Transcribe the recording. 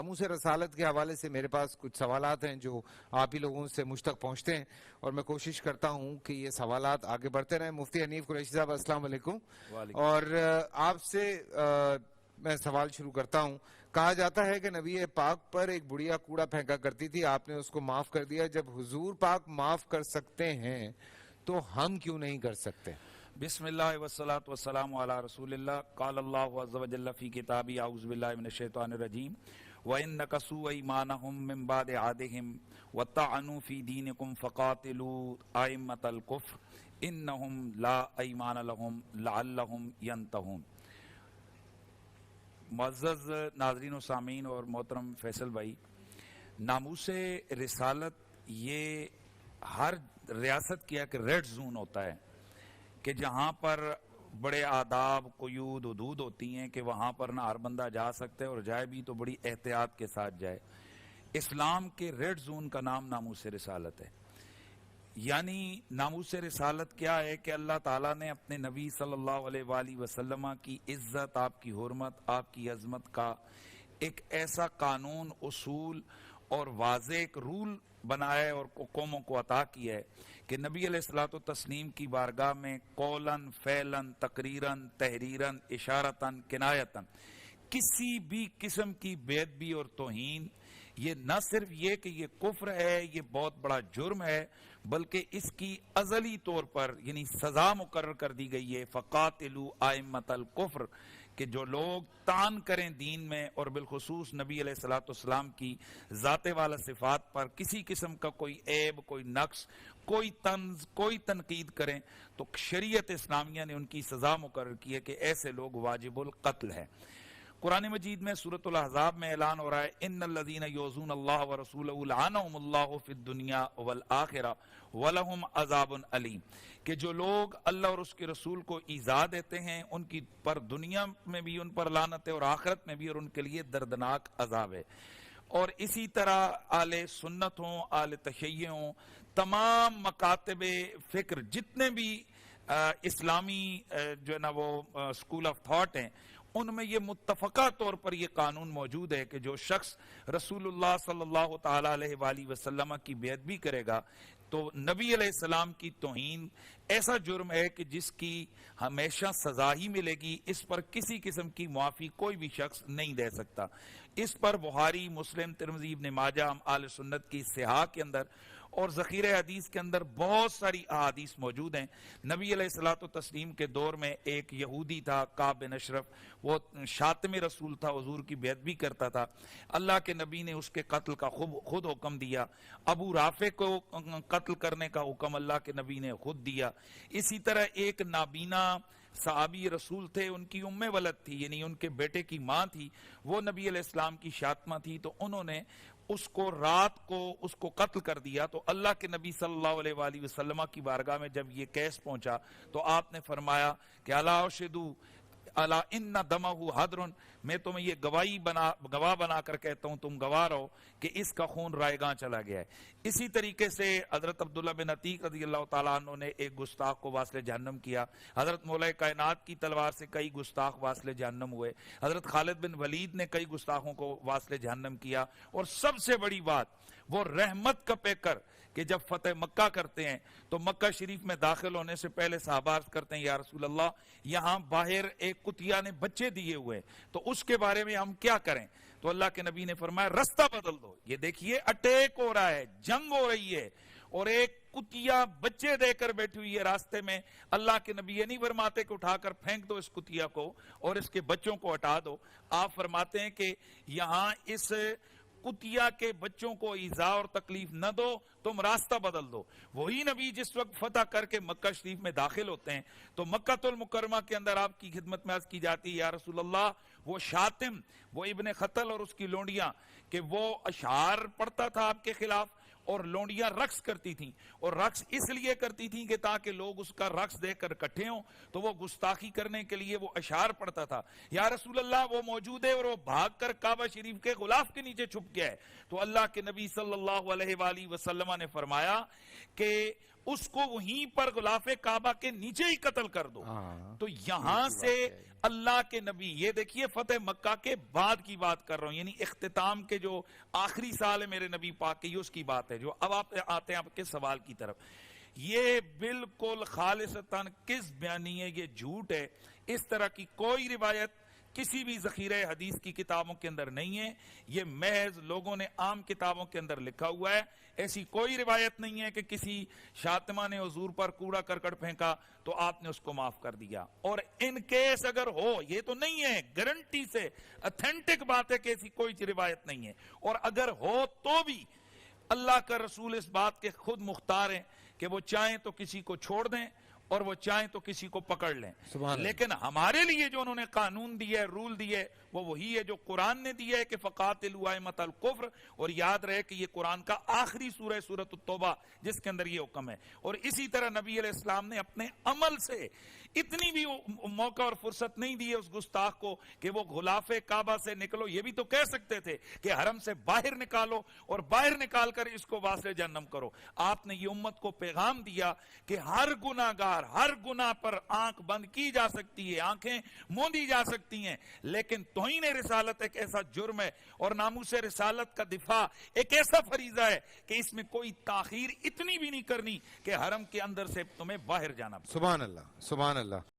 ناموس رسالت کے حوالے سے میرے پاس کچھ سوالات ہیں جو آپ ہی لوگوں سے مجھ تک پہنچتے ہیں، اور میں کوشش کرتا ہوں کہ یہ سوالات آگے بڑھتے رہیں. مفتی حنیف قریشی صاحب السلام علیکم. اور آپ سے میں سوال شروع کرتا ہوں. کہا جاتا ہے کہ نبی پاک پر ایک بڑھیا کوڑا پھینکا کرتی تھی، آپ نے اس کو معاف کر دیا. جب حضور پاک معاف کر سکتے ہیں تو ہم کیوں نہیں کر سکتے؟ بسم اللہ والصلاة والسلام علی رسول اللہ. قال اللہ عز و جل فی کتابی اعوذ باللہ من الشیطان الرجیم وَإِن نَكَثُوا أَيْمَانَهُم مِّن بَعْدِ عَهْدِهِمْ وَطَعَنُوا فِي دِينِكُمْ فَقَاتِلُوا أَئِمَّةَ الْكُفْرِ إِنَّهُمْ لَا أَيْمَانَ لَهُمْ لَعَلَّهُمْ يَنْتَهُونَ. معزز ناظرین و سامعین اور محترم فیصل بھائی، ناموس رسالت یہ ہر ریاست کی ایک ریڈ زون ہوتا ہے کہ جہاں پر بڑے آداب قیود حدود ہوتی ہیں کہ وہاں پر نہ ہر بندہ جا سکتا ہے، اور جائے بھی تو بڑی احتیاط کے ساتھ جائے. اسلام کے ریڈ زون کا نام ناموس رسالت ہے. یعنی ناموس رسالت کیا ہے کہ اللہ تعالیٰ نے اپنے نبی صلی اللہ علیہ وآلہ وسلم کی عزت، آپ کی حرمت، آپ کی عظمت کا ایک ایسا قانون، اصول اور واضح ایک رول بنایا ہے اور قوموں کو عطا کیا ہے کہ نبی علیہ الصلوۃ والتسلیم کی بارگاہ میں قولاً فعلاً تقریراً تحریراً اشارتاً کنایتاً کسی بھی قسم کی بے ادبی اور توہین، یہ نہ صرف یہ کہ یہ کفر ہے، یہ بہت بڑا جرم ہے، بلکہ اس کی ازلی طور پر یعنی سزا مقرر کر دی گئی ہے. فقاتلوا ائمۃ الکفر، کہ جو لوگ طعن کریں دین میں اور بالخصوص نبی علیہ الصلوۃ والسلام کی ذات والا صفات پر کسی قسم کا کوئی عیب، کوئی نقص، کوئی طنز، کوئی تنقید کریں، تو شریعت اسلامیہ نے ان کی سزا مقرر کی ہے کہ ایسے لوگ واجب القتل ہیں. قرآن مجید میں سورۃ الاحزاب میں اعلان ہو رہا ہے ان الذین یؤذون اللہ ورسولہ لعنہم اللہ فی الدنیا والآخرہ ولہم عذاب علیم، کہ جو لوگ اللہ اور اس کے رسول کو ایذا دیتے ہیں ان کی پر دنیا میں بھی ان پر لعنت ہے اور آخرت میں بھی، اور ان کے لیے دردناک عذاب ہے. اور اسی طرح اہل سنت ہوں، اہل تشیع ہوں، تمام مکاتب فکر جتنے بھی اسلامی جو ہے نا وہ اسکول آف تھاٹ ہیں، ان میں یہ متفقہ طور پر یہ قانون موجود ہے کہ جو شخص رسول اللہ صلی اللہ تعالی علیہ وآلہ وسلم کی بے ادبی کرے گا تو نبی علیہ السلام کی توہین ایسا جرم ہے کہ جس کی ہمیشہ سزا ہی ملے گی. اس پر کسی قسم کی معافی کوئی بھی شخص نہیں دے سکتا. اس پر بخاری، مسلم، ترمذی، ابن ماجہ، آل سنت کی صحاح کے اندر اور ذخیرہ حدیث کے اندر بہت ساری احادیث موجود ہیں. نبی علیہ الصلوۃ والتسلیم کے دور میں ایک یہودی تھا کعب بن اشرف، وہ شاتم رسول تھا، حضور کی بے ادبی کرتا تھا. اللہ کے نبی نے اس کے قتل کا خود حکم دیا. ابو رافع کو قتل کرنے کا حکم اللہ کے نبی نے خود دیا. اسی طرح ایک نابینا صحابی رسول تھے، ان کی ام ولد تھی، یعنی ان کے بیٹے کی ماں تھی، وہ نبی علیہ السلام کی شاتمہ تھی، تو انہوں نے اس کو رات کو اس کو قتل کر دیا. تو اللہ کے نبی صلی اللہ علیہ وآلہ وسلم کی بارگاہ میں جب یہ کیس پہنچا تو آپ نے فرمایا کہ الا اشہدوا الا ان دمہ حدر، میں تمہیں یہ گواہ بنا کر کہتا ہوں، تم گواہ رہو کہ اس کا خون رائے گاں چلا گیا ہے. اسی طریقے سے حضرت عبداللہ بن عتیق رضی اللہ تعالیٰ عنہ نے ایک گستاخ کو واصل جہنم کیا. حضرت مولا کائنات کی تلوار سے کئی گستاخ واصل جہنم ہوئے. حضرت خالد بن ولید نے کئی گستاخوں کو واصل جہنم کیا. اور سب سے بڑی بات، وہ رحمت کا پیکر کہ جب فتح مکہ کرتے ہیں تو مکہ شریف میں داخل ہونے سے پہلے صحابہ عرض کرتے ہیں یا رسول اللہ یہاں باہر ایک کتیا نے بچے دیے ہوئے تو اس کے بارے میں ہم کیا کریں؟ تو اللہ کے نبی نے فرمایا رستہ بدل دو. یہ دیکھیے اٹیک ہو رہا ہے، جنگ ہو رہی ہے، اور ایک کتیا بچے دے کر بیٹھی ہوئی ہے راستے میں. اللہ کے نبی یہ نہیں فرماتے کہ اٹھا کر پھینک دو اس کتیا کو اور اس کے بچوں کو ہٹا دو. آپ فرماتے ہیں کہ یہاں اس کتیا کے بچوں کو ایذا اور تکلیف نہ دو، تم راستہ بدل دو. وہی نبی جس وقت فتح کر کے مکہ شریف میں داخل ہوتے ہیں تو مکہ المکرمہ کے اندر آپ کی خدمت میں عرض کی جاتی ہے یا رسول اللہ وہ شاتم، وہ ابن خطل اور اس کی لونڈیاں کہ وہ اشعار پڑھتا تھا آپ کے خلاف اور لونڈیاں رقص کرتی تھیں، اور رقص اس لیے کرتی تھیں کہ تاکہ لوگ اس کا رقص دیکھ کر اکٹھے ہوں، تو وہ گستاخی کرنے کے لیے وہ اشعار پڑھتا تھا. یا رسول اللہ وہ موجود ہے اور وہ بھاگ کر کعبہ شریف کے غلاف کے نیچے چھپ گیا ہے. تو اللہ کے نبی صلی اللہ علیہ وآلہ وسلم نے فرمایا کہ اس کو وہیں پر غلاف کعبہ کے نیچے ہی قتل کر دو. تو یہاں سے اللہ کے نبی، یہ دیکھیے فتح مکہ کے بعد کی بات کر رہا ہوں، یعنی اختتام کے جو آخری سال ہے میرے نبی پاک کے، یہ اس کی بات ہے. جو اب آپ آتے ہیں آپ کے سوال کی طرف، یہ بالکل خالصتاً کس بیانی ہے، یہ جھوٹ ہے. اس طرح کی کوئی روایت کسی بھی ذخیرہ حدیث کی کتابوں کے اندر نہیں ہے. یہ محض لوگوں نے عام کتابوں کے اندر لکھا ہوا ہے. ایسی کوئی روایت نہیں ہے کہ کسی شاطمہ نے حضور پر کوڑا کرکٹ پھینکا تو آپ نے اس کو معاف کر دیا. اور ان کیس اگر ہو، یہ تو نہیں ہے، گارنٹی سے اتھینٹک بات ہے کہ ایسی کوئی روایت نہیں ہے. اور اگر ہو تو بھی اللہ کا رسول اس بات کے خود مختار ہیں کہ وہ چاہیں تو کسی کو چھوڑ دیں اور وہ چاہیں تو کسی کو پکڑ لیں. لیکن ہمارے لیے جو انہوں نے قانون دیا ہے، رول دیا ہے، وہ وہی ہے جو قرآن نے دیا ہے کہ فقاتلوا ائمۃ الکفر. اور یاد رہے کہ یہ قرآن کا آخری سورہ سورۃ التوبہ جس کے اندر یہ حکم ہے. اور اسی طرح نبی علیہ السلام نے اپنے عمل سے اتنی بھی موقع اور فرصت نہیں دی ہے اس گستاخ کو کہ وہ غلاف کعبہ سے نکلو. یہ بھی تو کہہ سکتے تھے کہ حرم سے باہر نکالو اور باہر نکال کر اس کو واسطے جہنم کرو. آپ نے یہ امت کو پیغام دیا کہ ہر گناہ گار، ہر گناہ پر آنکھ بند کی جا سکتی ہے، آنکھیں موندی جا سکتی ہیں، لیکن توہین رسالت ایک ایسا جرم ہے اور ناموس رسالت کا دفاع ایک ایسا فریضہ ہے کہ اس میں کوئی تاخیر اتنی بھی نہیں کرنی کہ حرم کے اندر سے تمہیں باہر جانا. سبحان اللہ، سبحان اللہ.